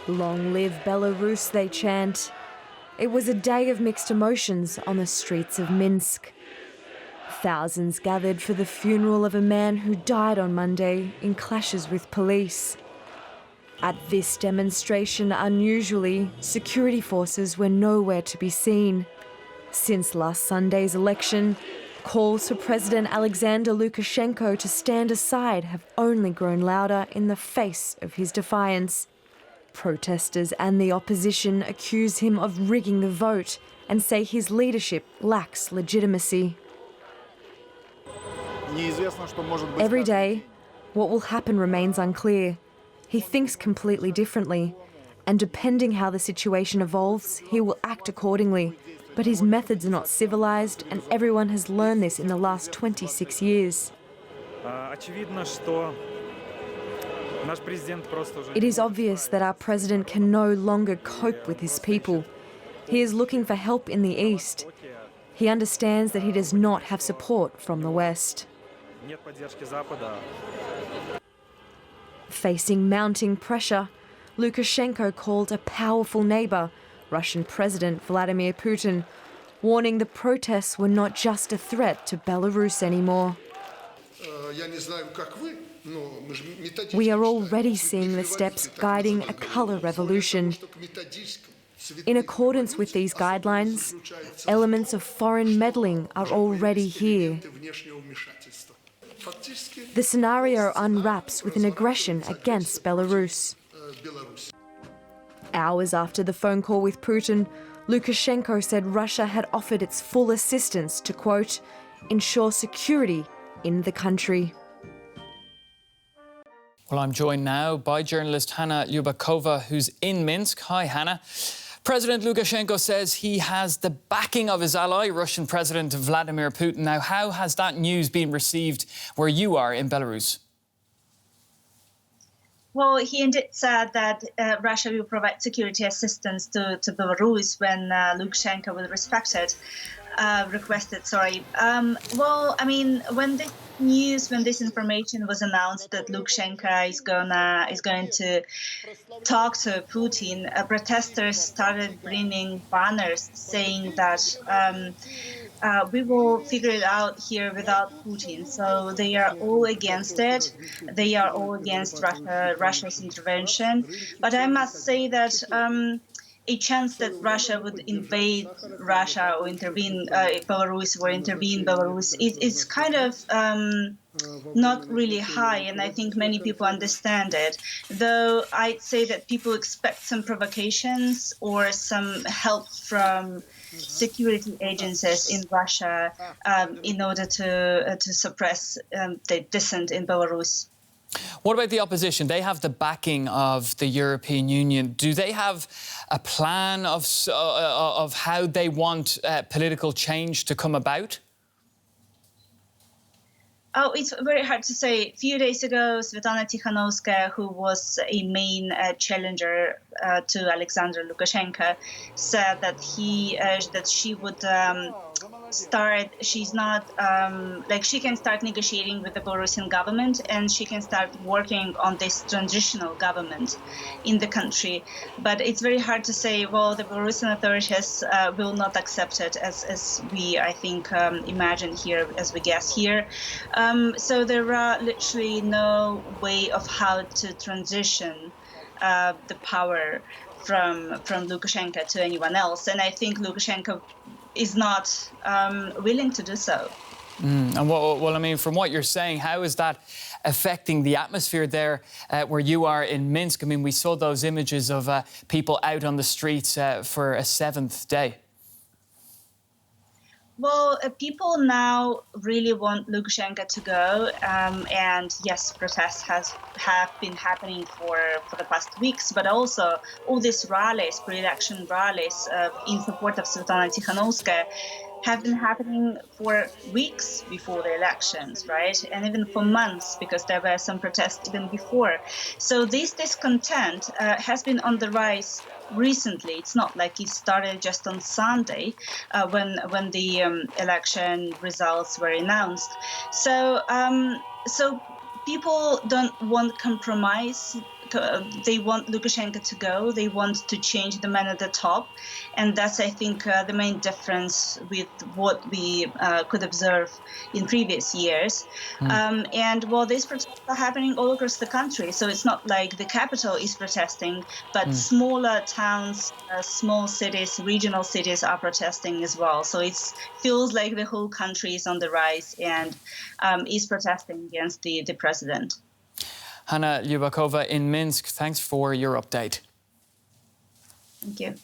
Long live Belarus, they chant. It was a day of mixed emotions on the streets of Minsk. Thousands gathered for the funeral of a man who died on Monday in clashes with police. At this demonstration, unusually, security forces were nowhere to be seen. Since last Sunday's election, calls for President Alexander Lukashenko to stand aside have only grown louder in the face of his defiance. Protesters and the opposition accuse him of rigging the vote and say his leadership lacks legitimacy. Every day, what will happen remains unclear. He thinks completely differently, and depending how the situation evolves, he will act accordingly. But his methods are not civilized, and everyone has learned this in the last 26 years. It is obvious that our president can no longer cope with his people. He is looking for help in the East. He understands that he does not have support from the West. Facing mounting pressure, Lukashenko called a powerful neighbour, Russian President Vladimir Putin, warning the protests were not just a threat to Belarus anymore. We are already seeing the steps guiding a colour revolution. In accordance with these guidelines, elements of foreign meddling are already here. The scenario unwraps with an aggression against Belarus. Hours after the phone call with Putin, Lukashenko said Russia had offered its full assistance to, quote, ensure security in the country. Well, I'm joined now by journalist Hanna Lyubakova, who's in Minsk. Hi, Hanna. President Lukashenko says he has the backing of his ally, Russian President Vladimir Putin. Now, how has that news been received where you are in Belarus? Well, he indeed said that Russia will provide security assistance to Belarus when Lukashenko will requested. Well, I mean, when this information was announced that Lukashenko is going to talk to Putin, protesters started bringing banners saying that we will figure it out here without Putin. So they are all against it. They are all against Russia's intervention. But I must say that a chance that Russia would invade Russia or intervene Belarus or intervene Belarus is kind of not really high, and I think many people understand it. Though I'd say that people expect some provocations or some help from security agencies in Russia in order to suppress the dissent in Belarus. What about the opposition? They have the backing of the European Union. Do they have a plan of how they want political change to come about? Oh, it's very hard to say. A few days ago, Svetlana Tikhanovskaya, who was a main challenger to Alexander Lukashenko, said that she would start. She's not she can start negotiating with the Belarusian government, and she can start working on this transitional government in the country. But it's very hard to say. Well, the Belarusian authorities will not accept it, as we, I think, imagine here, as we guess here. So there are literally no way of how to transition the power from Lukashenko to anyone else, and I think Lukashenko is not willing to do so. And well, I mean, from what you're saying, how is that affecting the atmosphere there where you are in Minsk? I mean, we saw those images of people out on the streets for a seventh day. Well, people now really want Lukashenko to go, and yes, protests have been happening for the past weeks, but also all these rallies, pre-election rallies in support of Svetlana Tikhanovskaya have been happening for weeks before the elections, right? And even for months, because there were some protests even before. So this discontent has been on the rise recently. It's not like it started just on Sunday when the election results were announced. So people don't want compromise. they want Lukashenko to go. They want to change the man at the top, and that's, I think, the main difference with what we could observe in previous years. And well, these protests are happening all across the country, so it's not like the capital is protesting, but smaller towns, small cities, regional cities are protesting as well. So it feels like the whole country is on the rise and is protesting against the president. Hanna Lyubakova in Minsk, thanks for your update. Thank you.